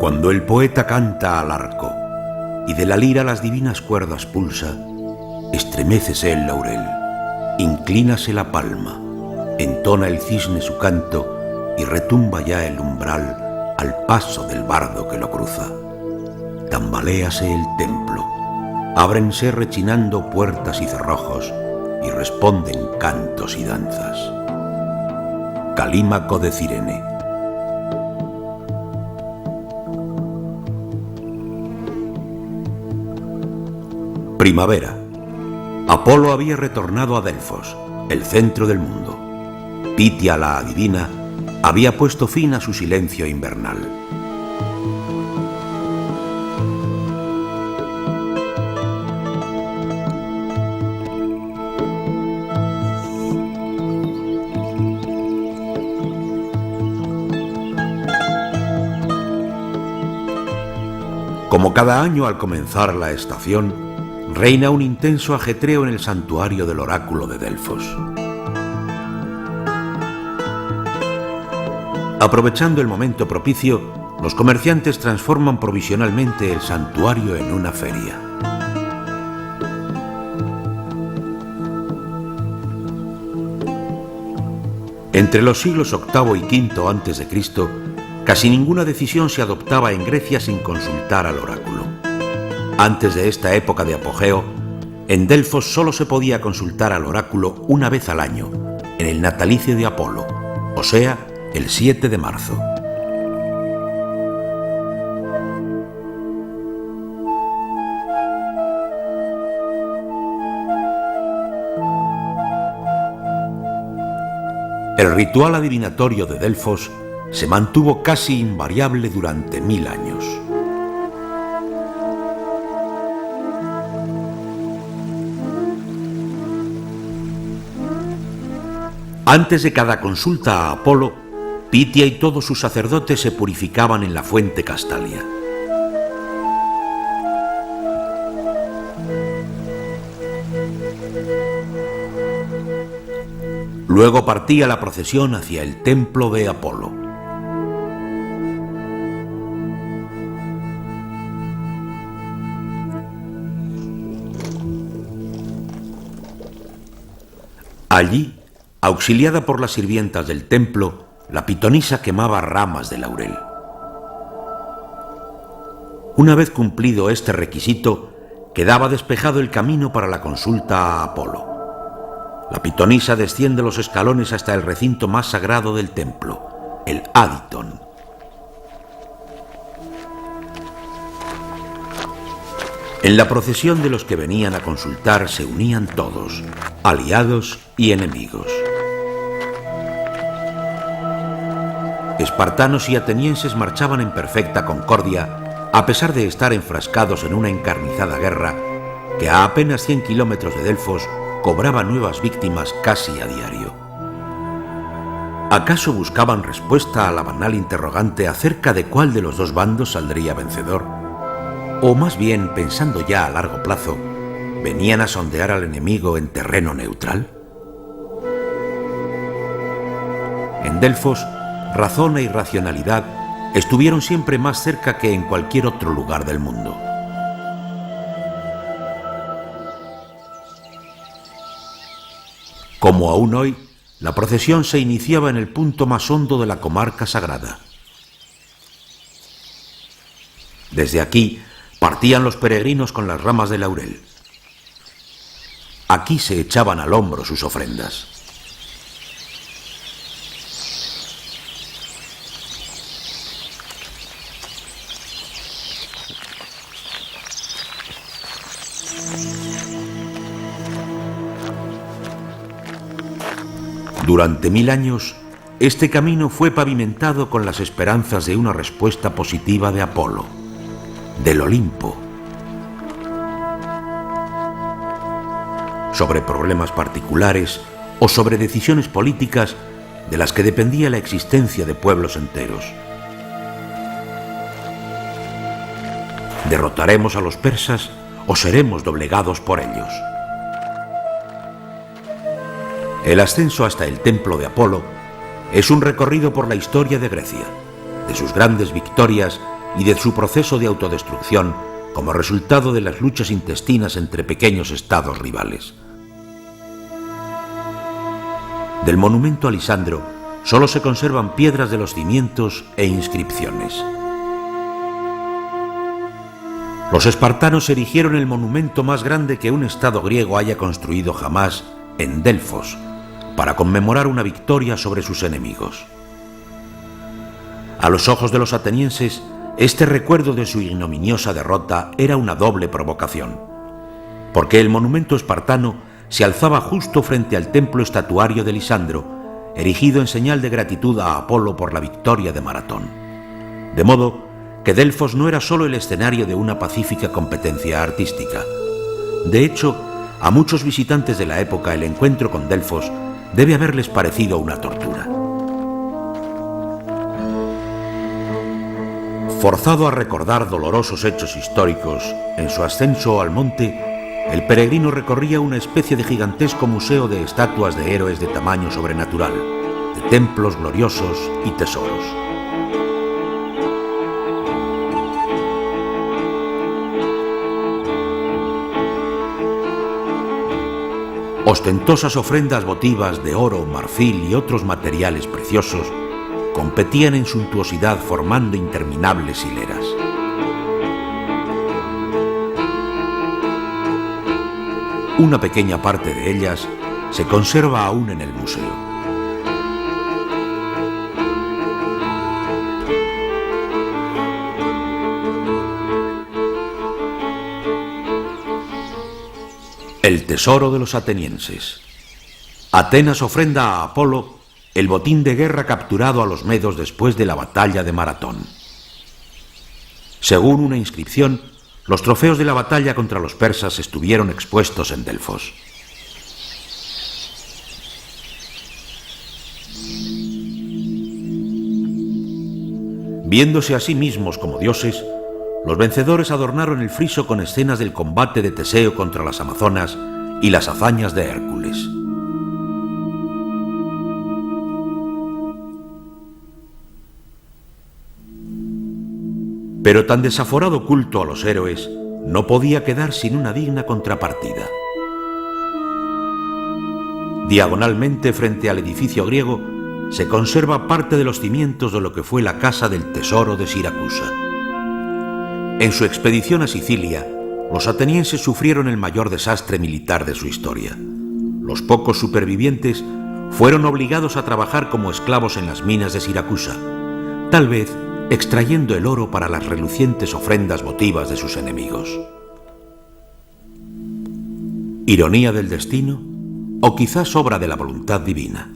Cuando el poeta canta al arco y de la lira las divinas cuerdas pulsa, estremécese el laurel, inclínase la palma, entona el cisne su canto y retumba ya el umbral al paso del bardo que lo cruza. Tambaléase el templo, ábrense rechinando puertas y cerrojos y responden cantos y danzas. Calímaco de Cirene. Primavera. Apolo había retornado a Delfos, el centro del mundo. Pitia, la adivina, había puesto fin a su silencio invernal. Como cada año al comenzar la estación, reina un intenso ajetreo en el santuario del oráculo de Delfos. Aprovechando el momento propicio, los comerciantes transforman provisionalmente el santuario en una feria. Entre los siglos VIII y V a.C., casi ninguna decisión se adoptaba en Grecia sin consultar al oráculo. Antes de esta época de apogeo, en Delfos solo se podía consultar al oráculo una vez al año, en el natalicio de Apolo, o sea, el 7 de marzo. El ritual adivinatorio de Delfos se mantuvo casi invariable durante 1000 años. Antes de cada consulta a Apolo, Pitia y todos sus sacerdotes se purificaban en la fuente Castalia. Luego partía la procesión hacia el templo de Apolo. Allí, auxiliada por las sirvientas del templo, la pitonisa quemaba ramas de laurel. Una vez cumplido este requisito, quedaba despejado el camino para la consulta a Apolo. La pitonisa desciende los escalones hasta el recinto más sagrado del templo, el Aditon. En la procesión de los que venían a consultar se unían todos, aliados y enemigos. Espartanos y atenienses marchaban en perfecta concordia, a pesar de estar enfrascados en una encarnizada guerra que a apenas 100 kilómetros de Delfos cobraba nuevas víctimas casi a diario. ¿Acaso buscaban respuesta a la banal interrogante acerca de cuál de los dos bandos saldría vencedor? O más bien, pensando ya a largo plazo, ¿venían a sondear al enemigo en terreno neutral? En Delfos, razón e irracionalidad estuvieron siempre más cerca que en cualquier otro lugar del mundo. Como aún hoy, la procesión se iniciaba en el punto más hondo de la comarca sagrada. Desde aquí partían los peregrinos con las ramas de laurel. Aquí se echaban al hombro sus ofrendas. Durante 1000 años, este camino fue pavimentado con las esperanzas de una respuesta positiva de Apolo, del Olimpo, sobre problemas particulares o sobre decisiones políticas de las que dependía la existencia de pueblos enteros. ¿Derrotaremos a los persas o seremos doblegados por ellos? El ascenso hasta el templo de Apolo es un recorrido por la historia de Grecia, de sus grandes victorias y de su proceso de autodestrucción como resultado de las luchas intestinas entre pequeños estados rivales. Del monumento a Lisandro solo se conservan piedras de los cimientos e inscripciones. Los espartanos erigieron el monumento más grande que un estado griego haya construido jamás en Delfos, para conmemorar una victoria sobre sus enemigos. A los ojos de los atenienses, este recuerdo de su ignominiosa derrota era una doble provocación, porque el monumento espartano se alzaba justo frente al templo estatuario de Lisandro, erigido en señal de gratitud a Apolo por la victoria de Maratón. De modo que Delfos no era solo el escenario de una pacífica competencia artística. De hecho, a muchos visitantes de la época el encuentro con Delfos debe haberles parecido una tortura. Forzado a recordar dolorosos hechos históricos, en su ascenso al monte, el peregrino recorría una especie de gigantesco museo de estatuas de héroes de tamaño sobrenatural, de templos gloriosos y tesoros. Ostentosas ofrendas votivas de oro, marfil y otros materiales preciosos competían en suntuosidad formando interminables hileras. Una pequeña parte de ellas se conserva aún en el museo. El tesoro de los atenienses. Atenas ofrenda a Apolo el botín de guerra capturado a los medos después de la batalla de Maratón. Según una inscripción, los trofeos de la batalla contra los persas estuvieron expuestos en Delfos. Viéndose a sí mismos como dioses, los vencedores adornaron el friso con escenas del combate de Teseo contra las Amazonas y las hazañas de Hércules. Pero tan desaforado culto a los héroes no podía quedar sin una digna contrapartida. Diagonalmente frente al edificio griego se conserva parte de los cimientos de lo que fue la Casa del Tesoro de Siracusa. En su expedición a Sicilia, los atenienses sufrieron el mayor desastre militar de su historia. Los pocos supervivientes fueron obligados a trabajar como esclavos en las minas de Siracusa, tal vez extrayendo el oro para las relucientes ofrendas votivas de sus enemigos. ¿Ironía del destino? ¿O quizás obra de la voluntad divina?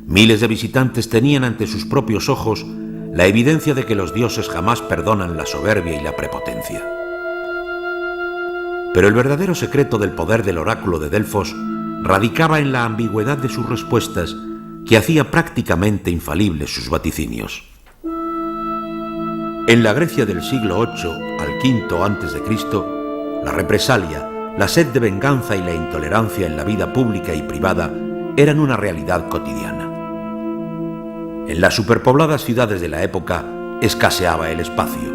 Miles de visitantes tenían ante sus propios ojos la evidencia de que los dioses jamás perdonan la soberbia y la prepotencia. Pero el verdadero secreto del poder del oráculo de Delfos radicaba en la ambigüedad de sus respuestas, que hacía prácticamente infalibles sus vaticinios. En la Grecia del siglo VIII al V a.C., la represalia, la sed de venganza y la intolerancia en la vida pública y privada eran una realidad cotidiana. En las superpobladas ciudades de la época escaseaba el espacio.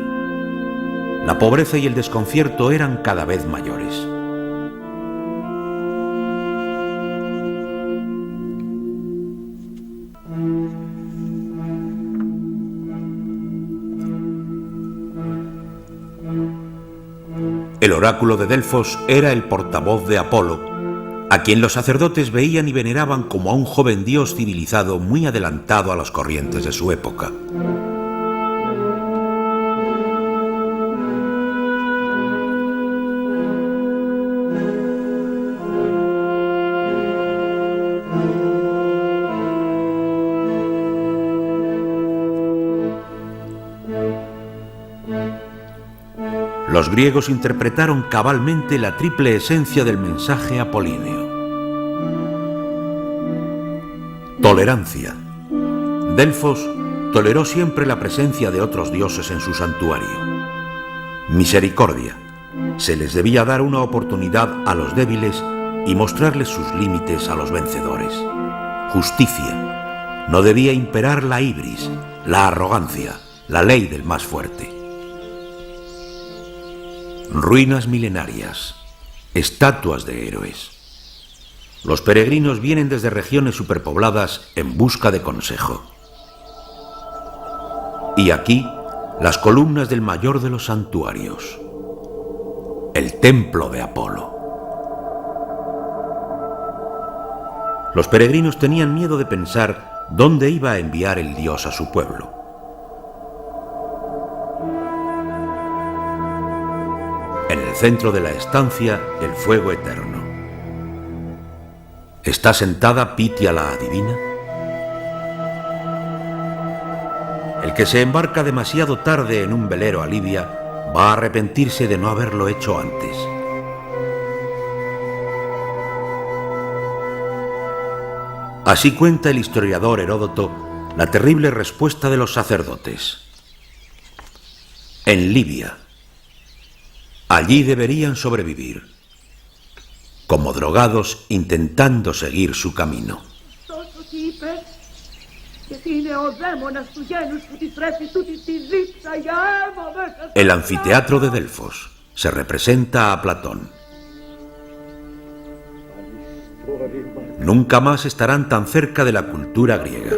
La pobreza y el desconcierto eran cada vez mayores. El oráculo de Delfos era el portavoz de Apolo, a quien los sacerdotes veían y veneraban como a un joven dios civilizado muy adelantado a las corrientes de su época. Los griegos interpretaron cabalmente la triple esencia del mensaje apolíneo. Tolerancia. Delfos toleró siempre la presencia de otros dioses en su santuario. Misericordia. Se les debía dar una oportunidad a los débiles y mostrarles sus límites a los vencedores. Justicia. No debía imperar la ibris, la arrogancia, la ley del más fuerte. Ruinas milenarias, estatuas de héroes. Los peregrinos vienen desde regiones superpobladas en busca de consejo. Y aquí, las columnas del mayor de los santuarios, el templo de Apolo. Los peregrinos tenían miedo de pensar dónde iba a enviar el dios a su pueblo. En el centro de la estancia, el fuego eterno. ¿Está sentada Pitia la adivina? El que se embarca demasiado tarde en un velero a Libia va a arrepentirse de no haberlo hecho antes. Así cuenta el historiador Heródoto la terrible respuesta de los sacerdotes. En Libia. Allí deberían sobrevivir, como drogados intentando seguir su camino. El anfiteatro de Delfos se representa a Platón. Nunca más estarán tan cerca de la cultura griega.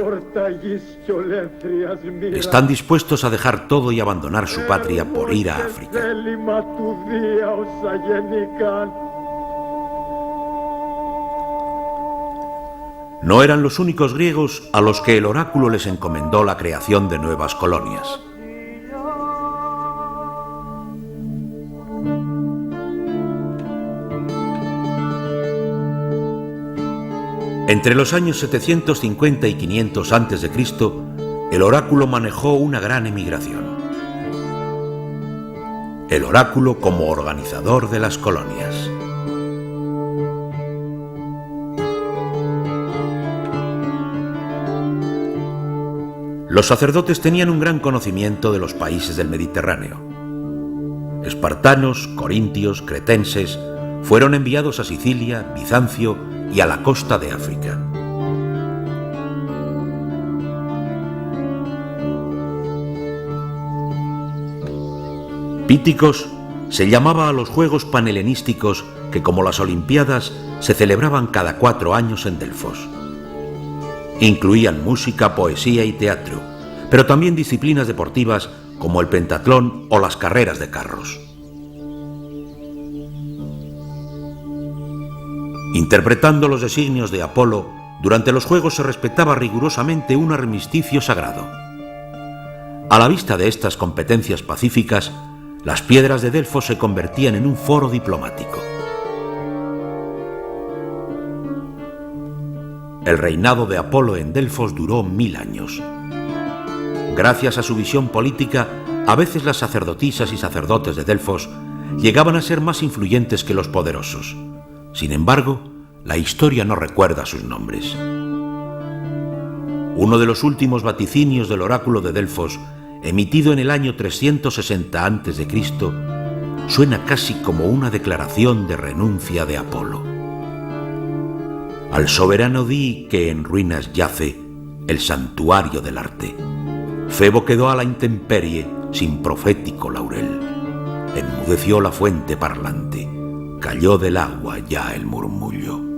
Están dispuestos a dejar todo y abandonar su patria por ir a África. No eran los únicos griegos a los que el oráculo les encomendó la creación de nuevas colonias. Entre los años 750 y 500 a.C., el oráculo manejó una gran emigración. El oráculo como organizador de las colonias. Los sacerdotes tenían un gran conocimiento de los países del Mediterráneo. Espartanos, corintios, cretenses fueron enviados a Sicilia, Bizancio y a la costa de África. Píticos se llamaba a los Juegos Panhelenísticos que, como las Olimpiadas, se celebraban cada 4 años en Delfos. Incluían música, poesía y teatro, pero también disciplinas deportivas como el pentatlón o las carreras de carros. Interpretando los designios de Apolo, durante los Juegos se respetaba rigurosamente un armisticio sagrado. A la vista de estas competencias pacíficas, las piedras de Delfos se convertían en un foro diplomático. El reinado de Apolo en Delfos duró 1000 años. Gracias a su visión política, a veces las sacerdotisas y sacerdotes de Delfos llegaban a ser más influyentes que los poderosos. Sin embargo, la historia no recuerda sus nombres. Uno de los últimos vaticinios del oráculo de Delfos, emitido en el año 360 a.C., suena casi como una declaración de renuncia de Apolo. Al soberano di que en ruinas yace el santuario del arte. Febo quedó a la intemperie sin profético laurel. Enmudeció la fuente parlante. Cayó del agua ya el murmullo.